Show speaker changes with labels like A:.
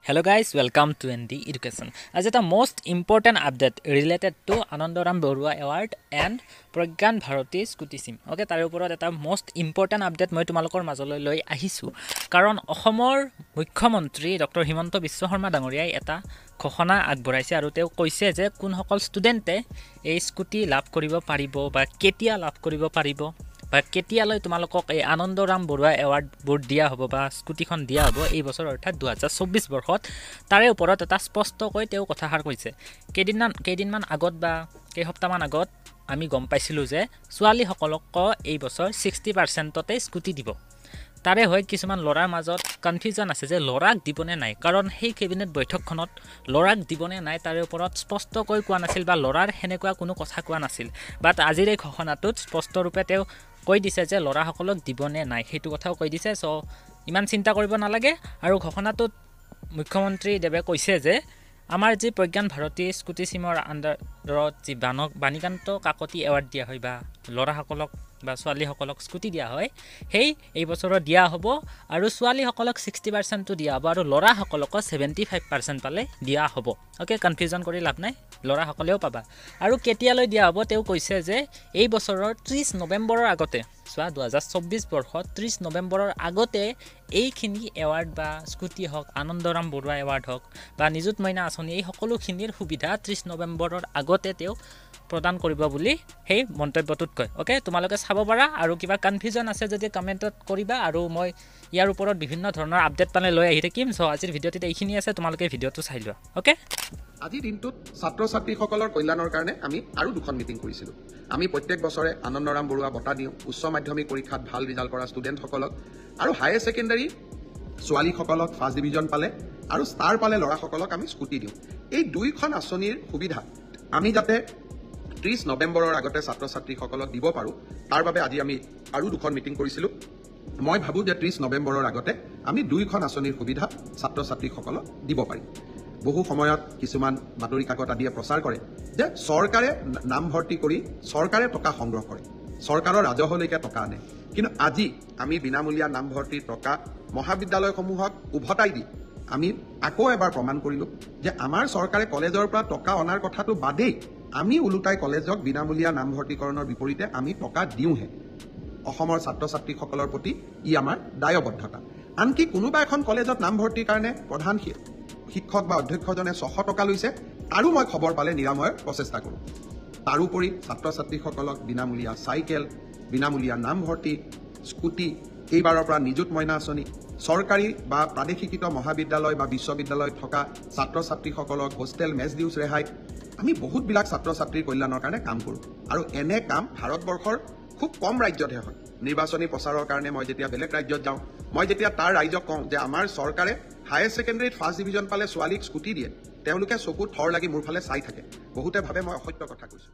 A: Hello guys, welcome to ND Education. As it a most important update related to Anandoram Borua Award and Pragyan Bharati Scooty Sim. Okay, তাৰে ওপৰত এটা most important update মই তোমালোকৰ মাজলৈ লৈ আহিছো কাৰণ অসমৰ মুখ্যমন্ত্ৰী ডক্টৰ হিমন্ত বিশ্ব শৰ্মা ডাঙৰীয়াই এটা ঘোষণা আগবঢ়াইছে আৰু তেওঁ কৈছে যে কোনসকল ষ্টুডেণ্টে এই স্কুটি লাভ কৰিব পাৰিব বা কেতিয়া লাভ কৰিব পাৰিব বা কেতিয়ালৈ তোমালোকক এই আনন্দৰাম বৰুৱা এৱাৰ্ড বোৰ্ড দিয়া হ'ব বা স্কুটিখন দিয়া হ'ব এই বছৰ অৰ্থাৎ 2024 বৰ্ষত তাৰে ওপৰত এটা স্পষ্টকৈ তেওঁ কথাষাৰ কৈছে কেইদিনমান আগত বা কেইসপ্তাহমান আগত আমি গম পাইছিলোঁ যে ছোৱালীসকলক এই বছৰ 60%তে স্কুটি দিব তাৰে হয় কিছুমান লৰাৰ মাজত কনফিউজন আছে যে লৰাক দিবনে নাই কাৰণ সেই কেবিনেট বৈঠকখনত লৰাক দিবনে নাই তাৰে ওপৰত স্পষ্টকৈ কোৱা নাছিল বা লৰাৰ হেনেকুৱা কোনো কথা কোৱা নাছিল বাট আজিৰ এই ঘোষণাটোত স্পষ্ট ৰূপে তেওঁ কৈ দিছে যে লৰাসকলক দিবনে নাই হেতু কথাও কৈ দিছে সো ইমান চিন্তা কৰিব নালাগে আৰু ঘোষণাটোত মুখ্যমন্ত্ৰী দেৱে কৈছে যে আমাৰ যি প্ৰজ্ঞান ভাৰতী স্কুটি সিমৰ আন্ডাৰত যি বাণীকান্ত কাকতি এৱাৰ্ড দিয়া হয় বা লৰাসকলক বা ছোৱালীসকলক স্কুটি দিয়া হয় এই বছৰৰ দিয়া হ'ব আৰু ছোৱালীসকলক 60% টো দিয়া হ'ব আৰু লৰাসকলক 75% পালে দিয়া হ'ব ওকে কনফিউজন কৰি লাভ নাই লৰাসকলেও পাবা আৰু কেতিয়ালৈ দিয়া হ'ব তেওঁ কৈছে যে এই বছৰৰ 30 নৱেম্বৰৰ আগতে সোৱা 2024 বৰ্ষত 30 নৱেম্বৰৰ আগতে এইখিনি এৱাৰ্ড বা স্কুটি হক আনন্দৰাম বৰুৱা এৱাৰ্ড হক বা নিযুত মইনা আঁচনি এই সকলোখিনিৰ সুবিধা 30 নৱেম্বৰৰ আগতে তেওঁ প্ৰদান কৰিব বুলি হেই মন্তব্যটোত কয় ওকে তোমালোকে চাব পাৰা আৰু কিবা কনফিউজন আছে যদি কমেন্টত কৰিবা আৰু মই ইয়াৰ ওপৰত বিভিন্ন ধৰণৰ আপডেট পালে লৈ আহি থাকিম সো আজিৰ ভিডিঅ'টিতে এইখিনি আছে তোমালোকে ভিডিঅ'টো চাই লোৱা ওকে
B: আজি দিনটোত ছাত্ৰ ছাত্ৰীসকলৰ কল্যাণৰ কাৰণে আমি আৰু দুখন মিটিং কৰিছিলোঁ আমি প্ৰত্যেক বছৰে আনন্দৰাম বৰুৱা বঁটা দিওঁ উচ্চ মাধ্যমিক পৰীক্ষাত ভাল ৰিজাল্ট কৰা ষ্টুডেণ্টসকলক আৰু হায়াৰ ছেকেণ্ডাৰী ছোৱালীসকলক ফাৰ্ষ্ট ডিভিজন পালে আৰু ষ্টাৰ পালে ল'ৰাসকলক আমি স্কুটি দিওঁ এই দুইখন আঁচনিৰ সুবিধা আমি যাতে 30 নৱেম্বৰৰ আগতে ছাত্ৰ ছাত্ৰীসকলক দিব পাৰোঁ তাৰ বাবে আজি আমি আৰু দুখন মিটিং কৰিছিলোঁ মই ভাবোঁ যে 30 নৱেম্বৰৰ আগতে আমি দুইখন আঁচনিৰ সুবিধা ছাত্ৰ ছাত্ৰীসকলক দিব পাৰিম বহু সময়ত কিছুমান বাতৰি কাকত আদিয়ে প্ৰচাৰ কৰে যে চৰকাৰে নামভৰ্তি কৰি চৰকাৰে টকা সংগ্ৰহ কৰে চৰকাৰৰ ৰাজহলৈকে টকা আনে কিন্তু আজি আমি বিনামূলীয়া নামভৰ্তিৰ টকা মহাবিদ্যালয়সমূহক উভতাই দি আমি আকৌ এবাৰ প্ৰমাণ কৰিলোঁ যে আমাৰ চৰকাৰে কলেজৰ পৰা টকা অনাৰ কথাটো বাদেই আমি ওলোটাই কলেজক বিনামূলীয়া নামভৰ্তিকৰণৰ বিপৰীতে আমি টকা দিওঁহে অসমৰ ছাত্ৰ ছাত্ৰীসকলৰ প্ৰতি ই আমাৰ দায়বদ্ধতা আনকি কোনোবা এখন কলেজত নামভৰ্তিৰ কাৰণে প্ৰধান শিক্ষক বা অধ্যক্ষজনে 600 টকা লৈছে আৰু মই খবৰ পালে নিৰাময়ৰ প্ৰচেষ্টা কৰোঁ তাৰোপৰি ছাত্ৰ ছাত্ৰীসকলক বিনামূলীয়া চাইকেল বিনামূলীয়া নামভৰ্তি স্কুটি এইবাৰৰ পৰা নিযুত মইনা আঁচনি চৰকাৰী বা প্ৰাদেশিকৃত মহাবিদ্যালয় বা বিশ্ববিদ্যালয়ত থকা ছাত্ৰ ছাত্ৰীসকলক হোষ্টেল মেছ ডিউজ ৰেহাই আমি বহুতবিলাক ছাত্ৰ ছাত্ৰীৰ কল্যাণৰ কাৰণে কাম কৰোঁ আৰু এনে কাম ভাৰতবৰ্ষৰ খুব কম ৰাজ্যতহে হয় নিৰ্বাচনী প্ৰচাৰৰ কাৰণে মই যেতিয়া বেলেগ ৰাজ্যত যাওঁ মই যেতিয়া তাৰ ৰাইজক কওঁ যে আমাৰ চৰকাৰে হায়াৰ ছেকেণ্ডাৰীত ফাৰ্ষ্ট ডিভিজন পালে ছোৱালীক স্কুটি দিয়ে তেওঁলোকে চকুত থৰ লাগি মোৰ ফালে চাই থাকে বহুতে ভাবে মই অসত্য কথা কৈছোঁ